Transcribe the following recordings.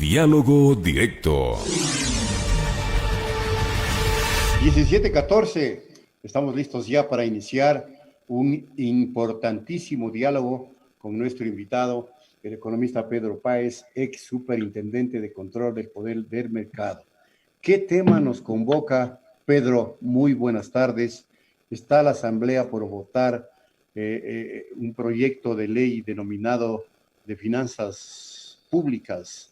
Diálogo directo. 17:14. Estamos listos ya para iniciar un importantísimo diálogo con nuestro invitado, el economista Pedro Páez, ex superintendente de control del Poder del Mercado. ¿Qué tema nos convoca, Pedro? Muy buenas tardes. Está la Asamblea por votar un proyecto de ley denominado de finanzas públicas,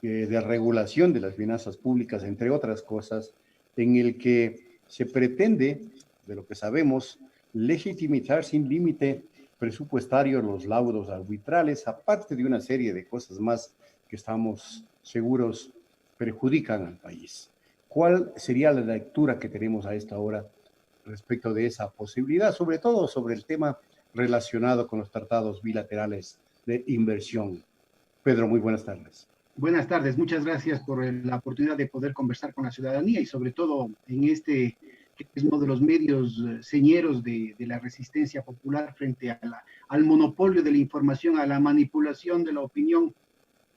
de regulación de las finanzas públicas, entre otras cosas, en el que se pretende, de lo que sabemos, legitimizar sin límite presupuestario los laudos arbitrales, aparte de una serie de cosas más que estamos seguros perjudican al país. ¿Cuál sería la lectura que tenemos a esta hora respecto de esa posibilidad, sobre todo sobre el tema relacionado con los tratados bilaterales de inversión? Pedro, muy buenas tardes. Buenas tardes, muchas gracias por la oportunidad de poder conversar con la ciudadanía y sobre todo en este, que es uno de los medios señeros de la resistencia popular frente al monopolio de la información, a la manipulación de la opinión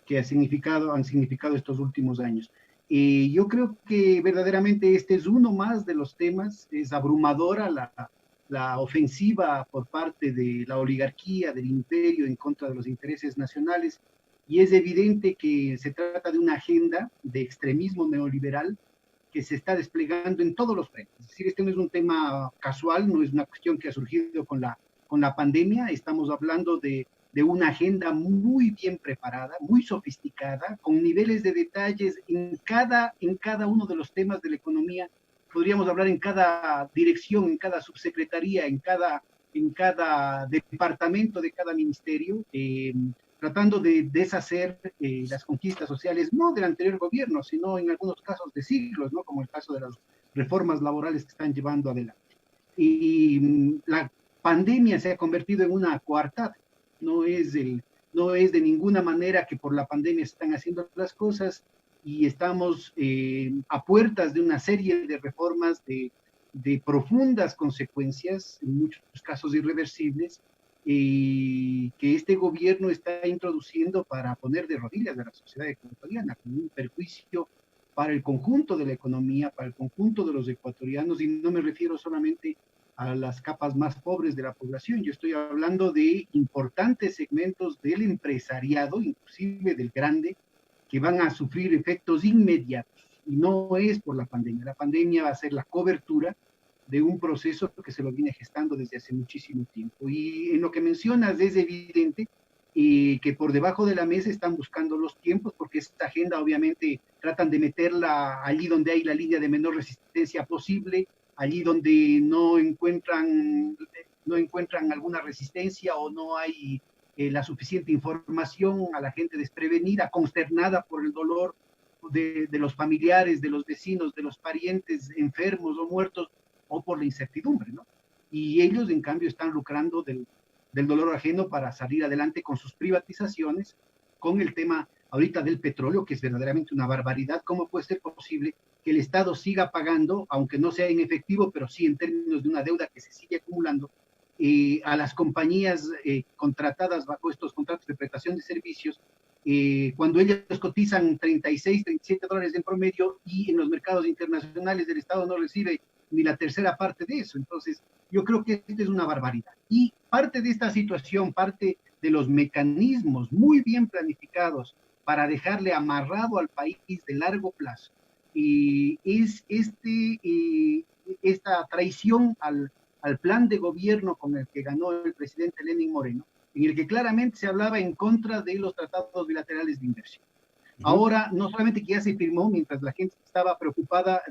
que han significado estos últimos años. Y yo creo que verdaderamente este es uno más de los temas. Es abrumadora la ofensiva por parte de la oligarquía, del imperio en contra de los intereses nacionales, y es evidente que se trata de una agenda de extremismo neoliberal que se está desplegando en todos los frentes. Es decir, este no es un tema casual, no es una cuestión que ha surgido con la pandemia. Estamos hablando de una agenda muy bien preparada, muy sofisticada, con niveles de detalles en cada uno de los temas de la economía. Podríamos hablar en cada dirección, en cada subsecretaría, en cada departamento de cada ministerio, tratando de deshacer las conquistas sociales, no del anterior gobierno, sino en algunos casos de siglos, ¿no? Como el caso de las reformas laborales que están llevando adelante. Y la pandemia se ha convertido en una coartada. No es de ninguna manera que por la pandemia se están haciendo las cosas, y estamos a puertas de una serie de reformas de profundas consecuencias, en muchos casos irreversibles, que este gobierno está introduciendo para poner de rodillas a la sociedad ecuatoriana, con un perjuicio para el conjunto de la economía, para el conjunto de los ecuatorianos, y no me refiero solamente a las capas más pobres de la población. Yo estoy hablando de importantes segmentos del empresariado, inclusive del grande, que van a sufrir efectos inmediatos, y no es por la pandemia. La pandemia va a ser la cobertura de un proceso que se lo viene gestando desde hace muchísimo tiempo. Y en lo que mencionas es evidente que por debajo de la mesa están buscando los tiempos, porque esta agenda obviamente tratan de meterla allí donde hay la línea de menor resistencia posible, allí donde no encuentran alguna resistencia o no hay la suficiente información, a la gente desprevenida, consternada por el dolor de los familiares, de los vecinos, de los parientes enfermos o muertos, o por la incertidumbre, ¿no? Y ellos, en cambio, están lucrando del dolor ajeno para salir adelante con sus privatizaciones, con el tema ahorita del petróleo, que es verdaderamente una barbaridad. ¿Cómo puede ser posible que el Estado siga pagando, aunque no sea en efectivo, pero sí en términos de una deuda que se sigue acumulando, a las compañías contratadas bajo estos contratos de prestación de servicios, cuando ellos cotizan 36, 37 dólares en promedio, y en los mercados internacionales el Estado no recibe ni la tercera parte de eso? Entonces, yo creo que esto es una barbaridad. Y parte de esta situación, parte de los mecanismos muy bien planificados para dejarle amarrado al país de largo plazo, es esta traición al plan de gobierno con el que ganó el presidente Lenín Moreno, en el que claramente se hablaba en contra de los tratados bilaterales de inversión. Ahora, no solamente que ya se firmó, mientras la gente estaba preocupada,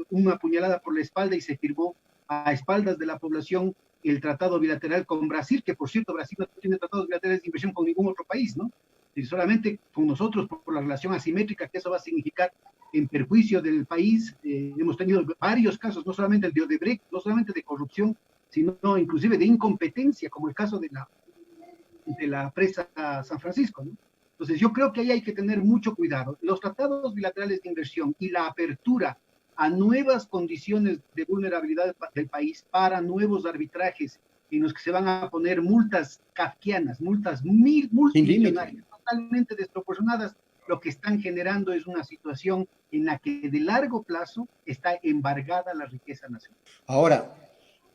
una puñalada por la espalda, y se firmó a espaldas de la población el tratado bilateral con Brasil, que por cierto Brasil no tiene tratados bilaterales de inversión con ningún otro país, ¿no? Y solamente con nosotros por la relación asimétrica que eso va a significar en perjuicio del país. Hemos tenido varios casos, no solamente el de Odebrecht, no solamente de corrupción, sino inclusive de incompetencia, como el caso de la presa San Francisco, ¿no? Entonces, yo creo que ahí hay que tener mucho cuidado. Los tratados bilaterales de inversión y la apertura a nuevas condiciones de vulnerabilidad del país, para nuevos arbitrajes en los que se van a poner multas kafkianas, multas multimillonarias, totalmente desproporcionadas, lo que están generando es una situación en la que de largo plazo está embargada la riqueza nacional. Ahora,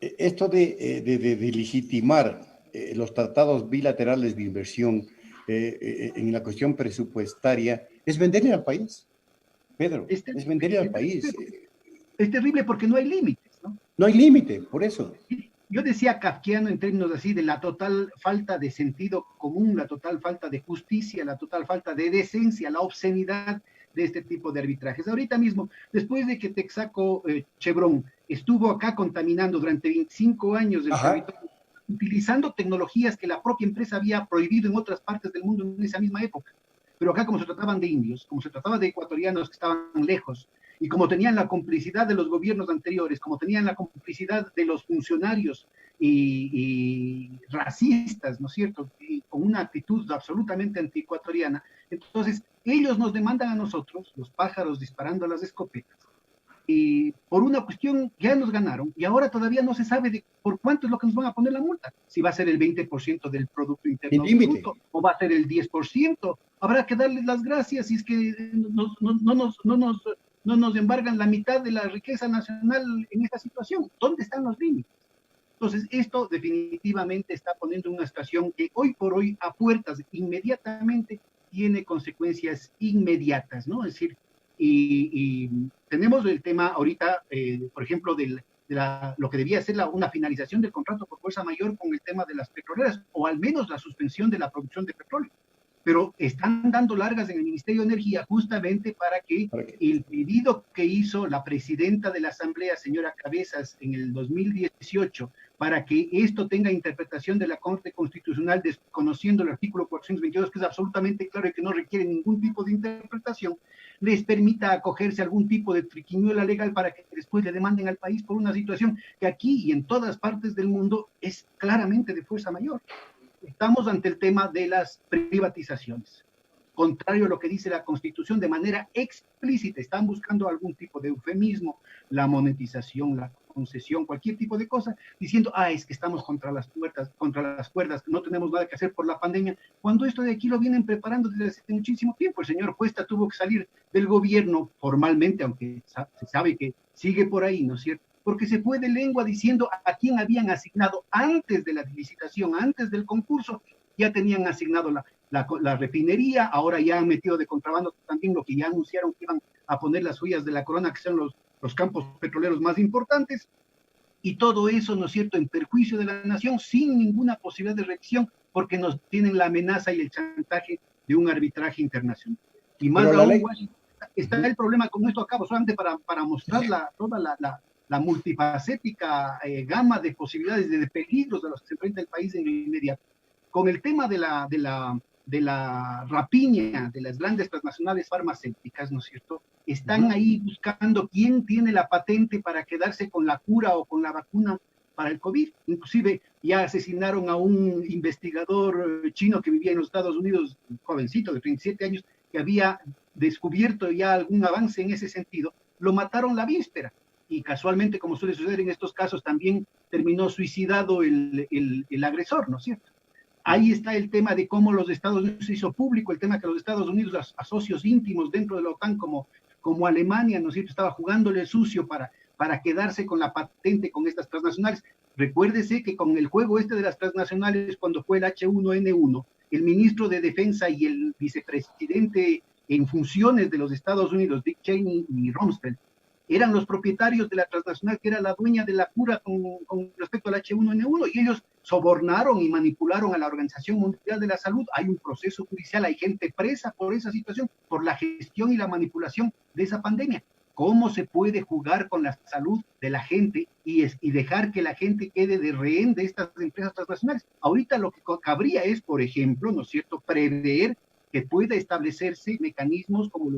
esto de legitimar los tratados bilaterales de inversión en la cuestión presupuestaria es venderle al país, Pedro, Es es terrible, venderle al país. es terrible porque no hay límites, ¿no? No hay límite, por eso. Yo decía kafkiano en términos así de la total falta de sentido común, la total falta de justicia, la total falta de decencia, la obscenidad de este tipo de arbitrajes. Ahorita mismo, después de que Texaco Chevron estuvo acá contaminando durante 25 años el Ajá. territorio, utilizando tecnologías que la propia empresa había prohibido en otras partes del mundo en esa misma época. Pero acá como se trataban de indios, como se trataba de ecuatorianos que estaban lejos, y como tenían la complicidad de los gobiernos anteriores, como tenían la complicidad de los funcionarios y racistas, ¿no es cierto? Y con una actitud absolutamente antiecuatoriana. Entonces, ellos nos demandan a nosotros, los pájaros disparando las escopetas, y por una cuestión ya nos ganaron y ahora todavía no se sabe por cuánto es lo que nos van a poner la multa. Si va a ser el 20% del Producto Sin Interno límite. Bruto o va a ser el 10%. Habrá que darles las gracias si es que no nos embargan la mitad de la riqueza nacional en esta situación. ¿Dónde están los límites? Entonces, esto definitivamente está poniendo una situación que hoy por hoy, a puertas, inmediatamente tiene consecuencias inmediatas, ¿no? Es decir, y tenemos el tema ahorita, por ejemplo, lo que debía ser una finalización del contrato por fuerza mayor con el tema de las petroleras, o al menos la suspensión de la producción de petróleo. Pero están dando largas en el Ministerio de Energía justamente para que el pedido que hizo la presidenta de la Asamblea, señora Cabezas, en el 2018, para que esto tenga interpretación de la Corte Constitucional, desconociendo el artículo 422, que es absolutamente claro y que no requiere ningún tipo de interpretación, les permita acogerse a algún tipo de triquiñuela legal para que después le demanden al país por una situación que aquí y en todas partes del mundo es claramente de fuerza mayor. Estamos ante el tema de las privatizaciones. Contrario a lo que dice la Constitución de manera explícita, están buscando algún tipo de eufemismo, la monetización, la concesión, cualquier tipo de cosa, diciendo, es que estamos contra las cuerdas, no tenemos nada que hacer por la pandemia, cuando esto de aquí lo vienen preparando desde hace muchísimo tiempo. El señor Cuesta tuvo que salir del gobierno formalmente, aunque se sabe que sigue por ahí, ¿no es cierto? Porque se fue de lengua diciendo a quién habían asignado antes de la licitación, antes del concurso, ya tenían asignado la refinería, ahora ya han metido de contrabando también lo que ya anunciaron que iban a poner las joyas de la corona, que son los campos petroleros más importantes, y todo eso, ¿no es cierto?, en perjuicio de la nación, sin ninguna posibilidad de reacción, porque nos tienen la amenaza y el chantaje de un arbitraje internacional. Y más Pero aún, está el problema con esto acabo, solamente para mostrar toda la multifacética gama de posibilidades, de peligros a los que se enfrenta el país en el inmediato. Con el tema de la rapiña de las grandes transnacionales farmacéuticas, ¿no es cierto? Están ahí buscando quién tiene la patente para quedarse con la cura o con la vacuna para el COVID. Inclusive ya asesinaron a un investigador chino que vivía en los Estados Unidos, un jovencito de 37 años, que había descubierto ya algún avance en ese sentido. Lo mataron la víspera. Y casualmente, como suele suceder en estos casos, también terminó suicidado el agresor, ¿no es cierto? Ahí está el tema de cómo los Estados Unidos se hizo público, el tema que los Estados Unidos, a socios íntimos dentro de la OTAN, como Alemania, ¿no es cierto?, estaba jugándole sucio para quedarse con la patente con estas transnacionales. Recuérdese que con el juego este de las transnacionales, cuando fue el H1N1, el ministro de Defensa y el vicepresidente en funciones de los Estados Unidos, Dick Cheney y Rumsfeld, eran los propietarios de la transnacional que era la dueña de la cura con respecto al H1N1, y ellos sobornaron y manipularon a la Organización Mundial de la Salud. Hay un proceso judicial, hay gente presa por esa situación, por la gestión y la manipulación de esa pandemia. ¿Cómo se puede jugar con la salud de la gente y dejar que la gente quede de rehén de estas empresas transnacionales? Ahorita lo que cabría es, por ejemplo, ¿no es cierto?, prever que pueda establecerse mecanismos como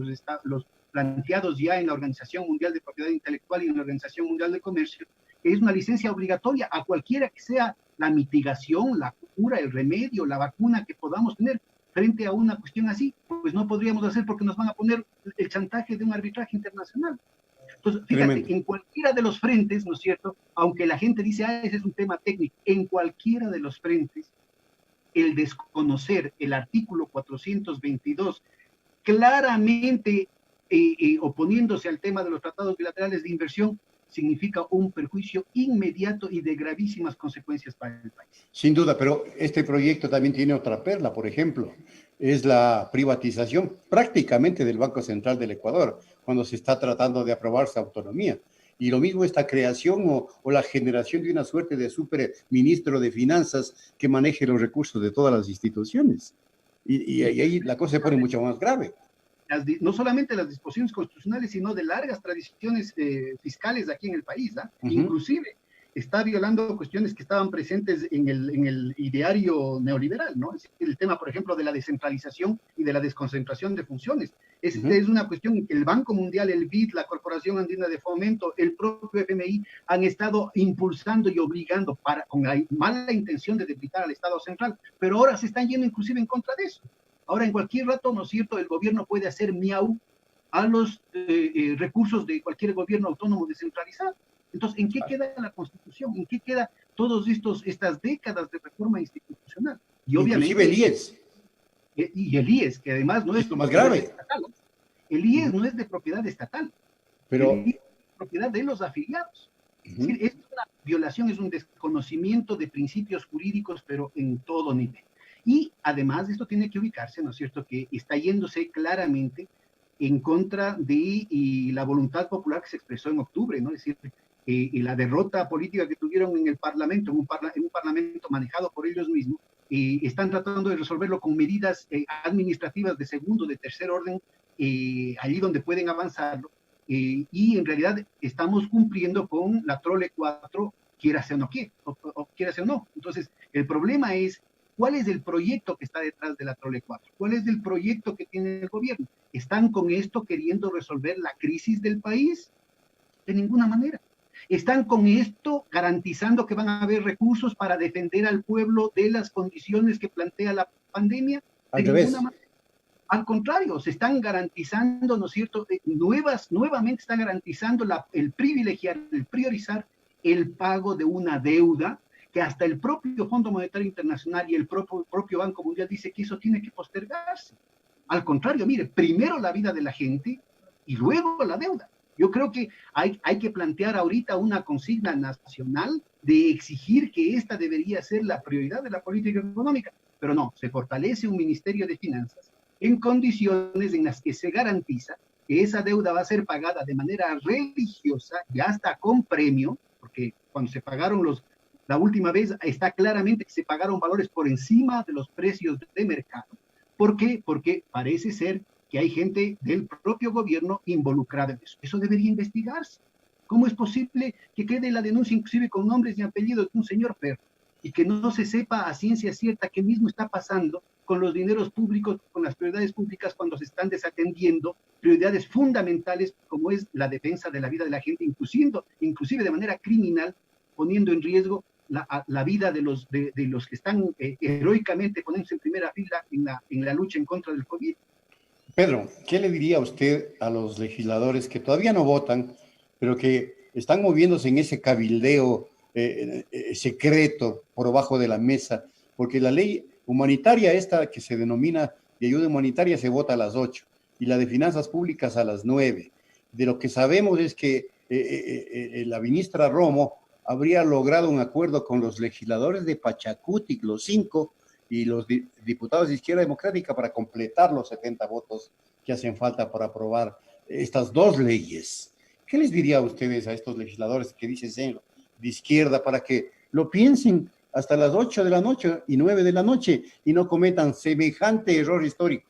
los planteados ya en la Organización Mundial de Propiedad Intelectual y en la Organización Mundial de Comercio, que es una licencia obligatoria a cualquiera que sea la mitigación, la cura, el remedio, la vacuna que podamos tener frente a una cuestión así, pues no podríamos hacer porque nos van a poner el chantaje de un arbitraje internacional. Entonces, fíjate, tremendo. En cualquiera de los frentes, ¿no es cierto?, aunque la gente dice, ese es un tema técnico, en cualquiera de los frentes, el desconocer el artículo 422 claramente oponiéndose al tema de los tratados bilaterales de inversión, significa un perjuicio inmediato y de gravísimas consecuencias para el país. Sin duda, pero este proyecto también tiene otra perla, por ejemplo, es la privatización prácticamente del Banco Central del Ecuador, cuando se está tratando de aprobar su autonomía. Y lo mismo esta creación o la generación de una suerte de super ministro de finanzas que maneje los recursos de todas las instituciones. Y ahí la cosa se pone mucho más grave. No solamente las disposiciones constitucionales, sino de largas tradiciones fiscales aquí en el país. Inclusive está violando cuestiones que estaban presentes en el ideario neoliberal, ¿no? Es decir, el tema, por ejemplo, de la descentralización y de la desconcentración de funciones. Es una cuestión en que el Banco Mundial, el BID, la Corporación Andina de Fomento, el propio FMI han estado impulsando y obligando con la mala intención de debilitar al Estado central, pero ahora se están yendo inclusive en contra de eso. Ahora, en cualquier rato, ¿no es cierto?, el gobierno puede hacer miau a los recursos de cualquier gobierno autónomo descentralizado. Entonces, ¿en qué queda la Constitución? ¿En qué queda todas estas décadas de reforma institucional? Y obviamente, inclusive el IES. Y el IES, que además no es lo más grave. Estatal, ¿no? El IES no es de propiedad estatal, pero el IES es de propiedad de los afiliados. Es decir, es una violación, es un desconocimiento de principios jurídicos, pero en todo nivel. Y además esto tiene que ubicarse, ¿no es cierto?, que está yéndose claramente en contra de la voluntad popular que se expresó en octubre, ¿no? Es decir, la derrota política que tuvieron en el Parlamento, en un Parlamento manejado por ellos mismos, están tratando de resolverlo con medidas administrativas de segundo, de tercer orden, allí donde pueden avanzarlo, y en realidad estamos cumpliendo con la Trole 4, quiera sea o no. Entonces, el problema es, ¿cuál es el proyecto que está detrás de la Trole 4? ¿Cuál es el proyecto que tiene el gobierno? ¿Están con esto queriendo resolver la crisis del país? De ninguna manera. ¿Están con esto garantizando que van a haber recursos para defender al pueblo de las condiciones que plantea la pandemia? De ninguna manera. Al contrario, se están garantizando, ¿no es cierto?, nuevamente están garantizando el privilegiar, el priorizar el pago de una deuda que hasta el propio Fondo Monetario Internacional y el propio Banco Mundial dice que eso tiene que postergarse. Al contrario, mire, primero la vida de la gente y luego la deuda. Yo creo que hay que plantear ahorita una consigna nacional de exigir que esta debería ser la prioridad de la política económica, pero no, se fortalece un Ministerio de Finanzas en condiciones en las que se garantiza que esa deuda va a ser pagada de manera religiosa y hasta con premio, porque cuando se pagaron la última vez está claramente que se pagaron valores por encima de los precios de mercado. ¿Por qué? Porque parece ser que hay gente del propio gobierno involucrada en eso. Eso debería investigarse. ¿Cómo es posible que quede la denuncia inclusive con nombres y apellidos de un señor perro y que no se sepa a ciencia cierta qué mismo está pasando con los dineros públicos, con las prioridades públicas cuando se están desatendiendo prioridades fundamentales como es la defensa de la vida de la gente, inclusive de manera criminal, poniendo en riesgo la vida de los que están heroicamente poniéndose en primera fila en la lucha en contra del COVID? Pedro, ¿qué le diría usted a los legisladores que todavía no votan, pero que están moviéndose en ese cabildeo secreto por debajo de la mesa? Porque la ley humanitaria esta que se denomina de ayuda humanitaria se vota a las 8 y la de finanzas públicas a las 9. De lo que sabemos es que la ministra Romo habría logrado un acuerdo con los legisladores de Pachacutic, los 5, y los diputados de Izquierda Democrática para completar los 70 votos que hacen falta para aprobar estas dos leyes. ¿Qué les diría a ustedes, a estos legisladores que dicen ser de izquierda, para que lo piensen hasta las 8 de la noche y 9 de la noche y no cometan semejante error histórico?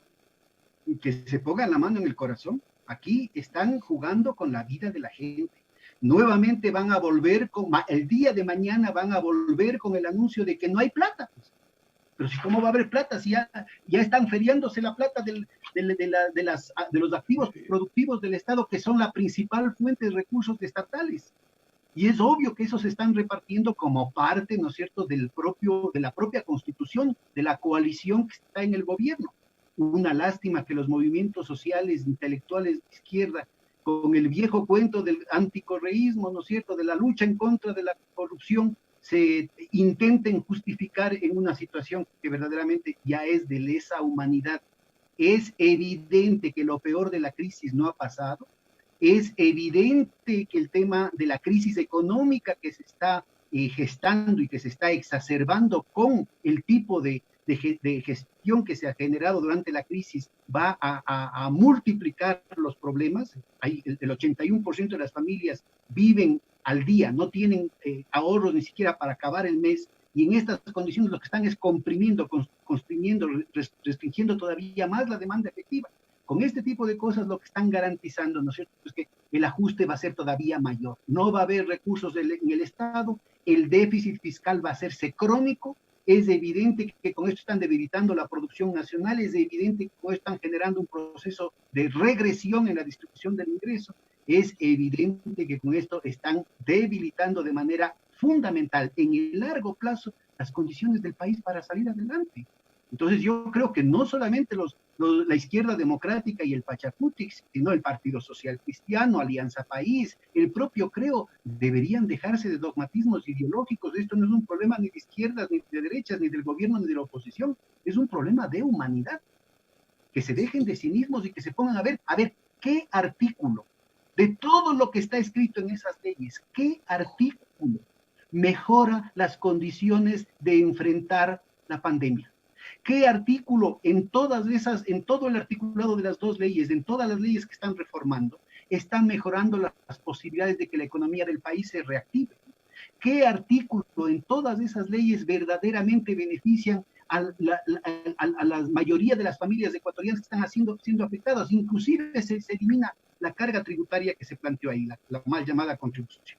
Y que se pongan la mano en el corazón. Aquí están jugando con la vida de la gente. Nuevamente van a volver, el día de mañana van a volver con el anuncio de que no hay plata. Pero si cómo va a haber plata, si ya están feriándose la plata de los activos productivos del Estado, que son la principal fuente de recursos estatales. Y es obvio que esos se están repartiendo como parte, ¿no es cierto?, de la propia constitución, de la coalición que está en el gobierno. Una lástima que los movimientos sociales, intelectuales de izquierda, con el viejo cuento del anticorreísmo, ¿no es cierto?, de la lucha en contra de la corrupción, se intenten justificar en una situación que verdaderamente ya es de lesa humanidad. Es evidente que lo peor de la crisis no ha pasado. Es evidente que el tema de la crisis económica que se está gestando y que se está exacerbando con el tipo de gestión que se ha generado durante la crisis va a multiplicar los problemas. El 81% de las familias viven al día, no tienen ahorros ni siquiera para acabar el mes, y en estas condiciones lo que están es comprimiendo, restringiendo todavía más la demanda efectiva. Con este tipo de cosas lo que están garantizando, ¿no es cierto?, es que el ajuste va a ser todavía mayor. No va a haber recursos en el Estado, el déficit fiscal va a hacerse crónico. Es evidente que con esto están debilitando la producción nacional, es evidente que con esto están generando un proceso de regresión en la distribución del ingreso, es evidente que con esto están debilitando de manera fundamental en el largo plazo las condiciones del país para salir adelante. Entonces yo creo que no solamente la izquierda democrática y el Pachacuti, sino el Partido Social Cristiano, Alianza País, el propio Creo, deberían dejarse de dogmatismos ideológicos. Esto no es un problema ni de izquierdas, ni de derechas, ni del gobierno, ni de la oposición. Es un problema de humanidad. Que se dejen de cinismos y que se pongan a ver qué artículo de todo lo que está escrito en esas leyes, qué artículo mejora las condiciones de enfrentar la pandemia. ¿Qué artículo en todo el articulado de las dos leyes, en todas las leyes que están reformando, están mejorando las posibilidades de que la economía del país se reactive? ¿Qué artículo en todas esas leyes verdaderamente benefician a la mayoría de las familias ecuatorianas que están siendo afectadas? Inclusive se elimina la carga tributaria que se planteó ahí, la mal llamada contribución,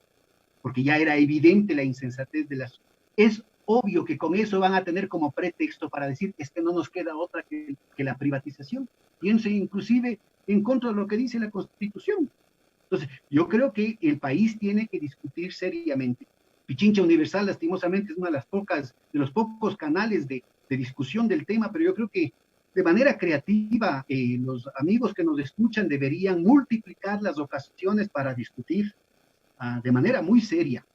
porque ya era evidente la insensatez de las... Es obvio que con eso van a tener como pretexto para decir es que no nos queda otra que la privatización. Piense inclusive en contra de lo que dice la Constitución. Entonces, yo creo que el país tiene que discutir seriamente. Pichincha Universal, lastimosamente, es uno de los pocos canales de discusión del tema, pero yo creo que de manera creativa los amigos que nos escuchan deberían multiplicar las ocasiones para discutir de manera muy seria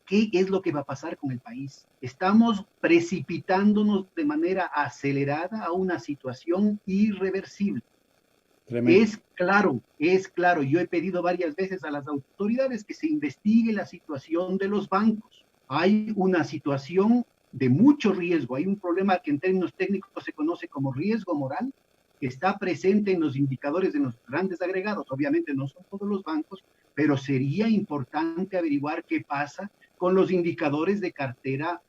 qué es lo que va a pasar con el país. Estamos precipitándonos de manera acelerada a una situación irreversible. Tremendo. Es claro, yo he pedido varias veces a las autoridades que se investigue la situación de los bancos. Hay una situación de mucho riesgo, hay un problema que en términos técnicos se conoce como riesgo moral, que está presente en los indicadores de los grandes agregados. Obviamente no son todos los bancos, pero sería importante averiguar qué pasa con los indicadores de cartera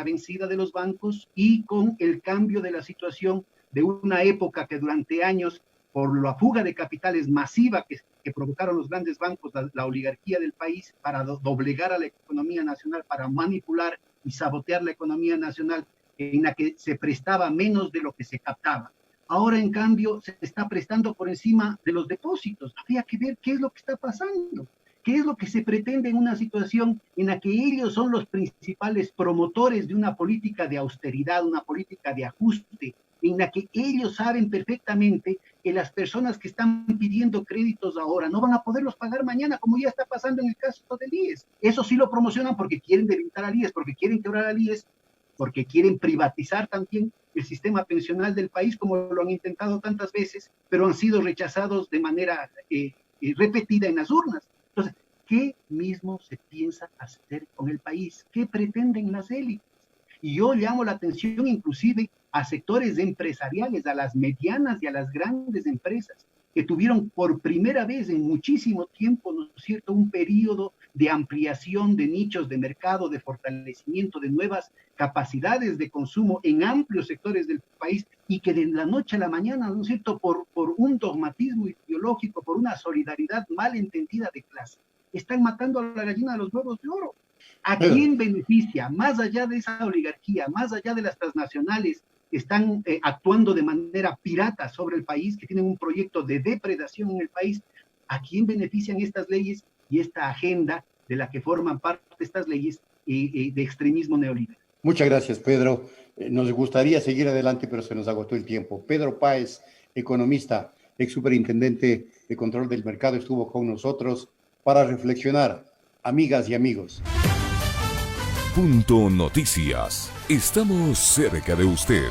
vencida de los bancos y con el cambio de la situación de una época que durante años, por la fuga de capitales masiva que provocaron los grandes bancos, la oligarquía del país, para doblegar a la economía nacional, para manipular y sabotear la economía nacional, en la que se prestaba menos de lo que se captaba. Ahora, en cambio, se está prestando por encima de los depósitos. Habría que ver qué es lo que está pasando, qué es lo que se pretende en una situación en la que ellos son los principales promotores de una política de austeridad, una política de ajuste, en la que ellos saben perfectamente que las personas que están pidiendo créditos ahora no van a poderlos pagar mañana, como ya está pasando en el caso del IES. Eso sí lo promocionan porque quieren debilitar al IES, porque quieren quebrar al IES, porque quieren privatizar también el sistema pensional del país, como lo han intentado tantas veces, pero han sido rechazados de manera repetida en las urnas. Entonces, ¿qué mismo se piensa hacer con el país? ¿Qué pretenden las élites? Y yo llamo la atención inclusive a sectores empresariales, a las medianas y a las grandes empresas, que tuvieron por primera vez en muchísimo tiempo, ¿no es cierto?, un periodo de ampliación de nichos de mercado, de fortalecimiento de nuevas capacidades de consumo en amplios sectores del país, y que de la noche a la mañana, ¿no es cierto?, por un dogmatismo ideológico, por una solidaridad mal entendida de clase, están matando a la gallina de los huevos de oro. ¿A quién beneficia? Más allá de esa oligarquía, más allá de las transnacionales que están actuando de manera pirata sobre el país, que tienen un proyecto de depredación en el país, ¿a quién benefician estas leyes y esta agenda de la que forman parte estas leyes de extremismo neoliberal? Muchas gracias, Pedro. Nos gustaría seguir adelante, pero se nos agotó el tiempo. Pedro Páez, economista, ex superintendente de control del mercado, estuvo con nosotros para reflexionar. Amigas y amigos. Punto Noticias. Estamos cerca de usted.